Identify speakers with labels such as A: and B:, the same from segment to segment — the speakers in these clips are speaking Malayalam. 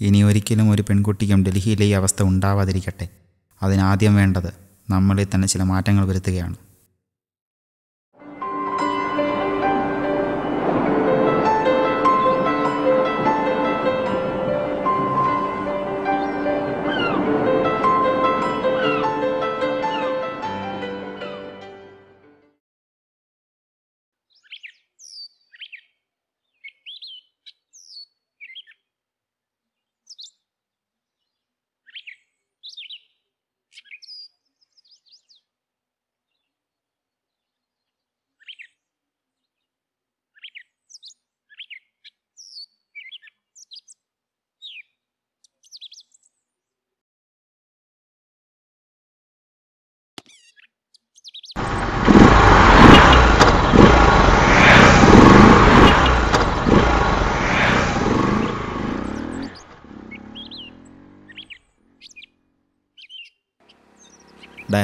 A: ഇനി ഒരിക്കലും ഒരു പെൺകുട്ടിക്കും ഡൽഹിയിലെ ഈ അവസ്ഥ ഉണ്ടാവാതിരിക്കട്ടെ. അതിനാദ്യം വേണ്ടത് നമ്മളിൽ തന്നെ ചില മാറ്റങ്ങൾ വരുത്തുകയാണ്.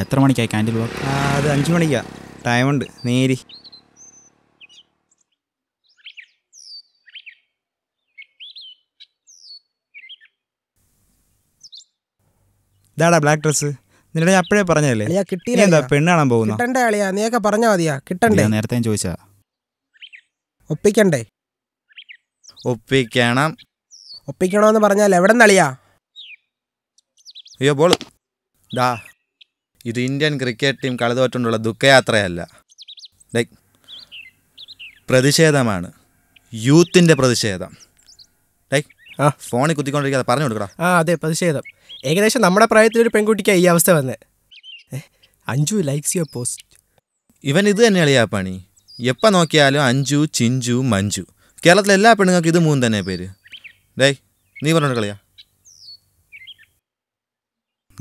A: എത്ര മണിക്കായി ക്യാൻഡിൽ വാക്ക്?
B: അത് 5 മണിക്കാ. ടൈമുണ്ട്, നേരി. ഇതാടാ ബ്ലാക്ക് ഡ്രസ്. നിന്നോട് ഞാൻ അപ്പോഴേ പറഞ്ഞതല്ലേ എന്താ പെണ്ണ് കാണാൻ പോകുന്നു?
C: കിട്ടണ്ടേ അളിയാ, നീയൊക്കെ പറഞ്ഞാ മതിയാ. കിട്ടണ്ടേ?
A: നേരത്തെ ചോദിച്ചാ.
C: ഒപ്പിക്കണ്ടേ?
B: ഒപ്പിക്കണം.
C: ഒപ്പിക്കണോന്ന് പറഞ്ഞാൽ എവിടെ നളിയാ?
B: അയ്യോ ബോള്. ഡാ, ഇത് ഇന്ത്യൻ ക്രിക്കറ്റ് ടീം കളി തോറ്റുകൊണ്ടുള്ള ദുഃഖയാത്രയല്ല, ലൈക്ക് പ്രതിഷേധമാണ്. യൂത്തിൻ്റെ പ്രതിഷേധം. ലൈക്ക് ഫോണിൽ കുത്തിക്കൊണ്ടിരിക്കാതെ പറഞ്ഞു കൊടുക്കടാ.
C: അതെ, പ്രതിഷേധം. ഏകദേശം നമ്മുടെ പ്രായത്തിലൊരു പെൺകുട്ടിക്കാണ് ഈ അവസ്ഥ വന്നത്. Anju likes your post.
B: ഇവൻ ഇത് തന്നെ അളിയാ പണി. എപ്പോൾ നോക്കിയാലും അഞ്ജു, ചിഞ്ചു, മഞ്ജു. കേരളത്തിലെ എല്ലാ പെണ്ണുങ്ങൾക്ക് ഇത് 3 തന്നെ പേര്. ഡേയ്, നീ പറഞ്ഞോണ്ട് കളിയാ.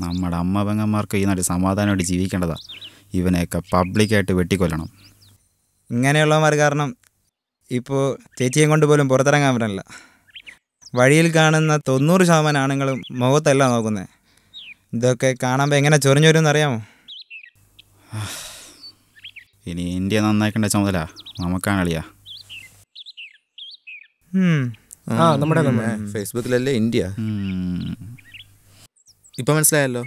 A: നമ്മുടെ അമ്മ പെങ്ങന്മാർക്ക് ഈ നാട്ടിൽ സമാധാനമായിട്ട് ജീവിക്കേണ്ടതാ. ഇവനെയൊക്കെ പബ്ലിക്കായിട്ട് വെട്ടിക്കൊല്ലണം.
B: ഇങ്ങനെയുള്ളവന്മാർ കാരണം ഇപ്പോൾ ചേച്ചിയെ കൊണ്ട് പോലും പുറത്തിറങ്ങാൻ പറ്റില്ല. വഴിയിൽ കാണുന്ന 90% ആണുങ്ങളും മുഖത്തല്ല നോക്കുന്നത്. ഇതൊക്കെ കാണുമ്പോൾ എങ്ങനെ ചൊറിഞ്ഞൊരുമെന്ന് അറിയാമോ?
A: ഇനി ഇന്ത്യ നന്നാക്കേണ്ട ചുമതല നമുക്കാണ് അളിയാ.
C: നമ്മുടെ
B: ഫേസ്ബുക്കിലല്ലേ ഇന്ത്യ. ഇപ്പം മനസ്സിലായല്ലോ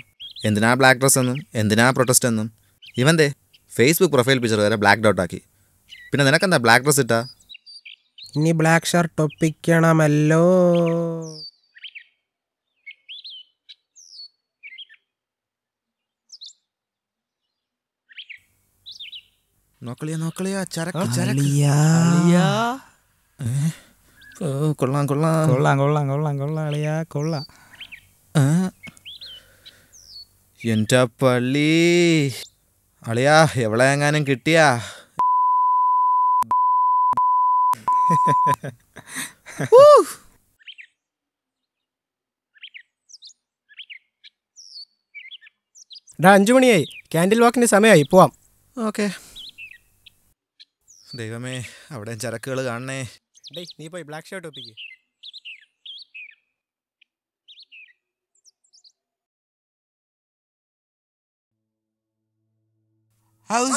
B: എന്തിനാ ബ്ലാക്ക് ഡ്രസ് എന്നും എന്തിനാ പ്രൊട്ടസ്റ്റ് എന്നും. ഇവൻ്റെ ഫേസ്ബുക്ക് പ്രൊഫൈൽ പിക്ചർ വരെ ബ്ലാക്ക് ഡോട്ട് ആക്കി. പിന്നെ നിനക്കെന്താ ബ്ലാക്ക് ഡ്രസ് ഇട്ടാ?
C: ഇനി ബ്ലാക്ക് ഷർട്ട് ഒപ്പിക്കണമല്ലോ.
B: നോക്കളിയാ ചരക്ക് ചരക്ക്. കൊള്ളാം കൊള്ളാം കൊള്ളാം കൊള്ളാം കൊള്ളാം കൊള്ളാം അളിയാ കൊള്ളാം. എൻ്റെ പള്ളി അളിയാ, എവിടെ എങ്ങാനും കിട്ടിയാ?
C: ഡാ, 5 മണിയായി. ക്യാൻഡിൽ വാക്കിന് സമയമായി, പോവാം.
B: ഓക്കെ. ദൈവമേ, അവിടെ ചരക്കുകൾ കാണണേ.
C: ഡേയ്, നീ പോയി ബ്ലാക്ക് ഷർട്ട് ഒപ്പിക്ക്.
D: How's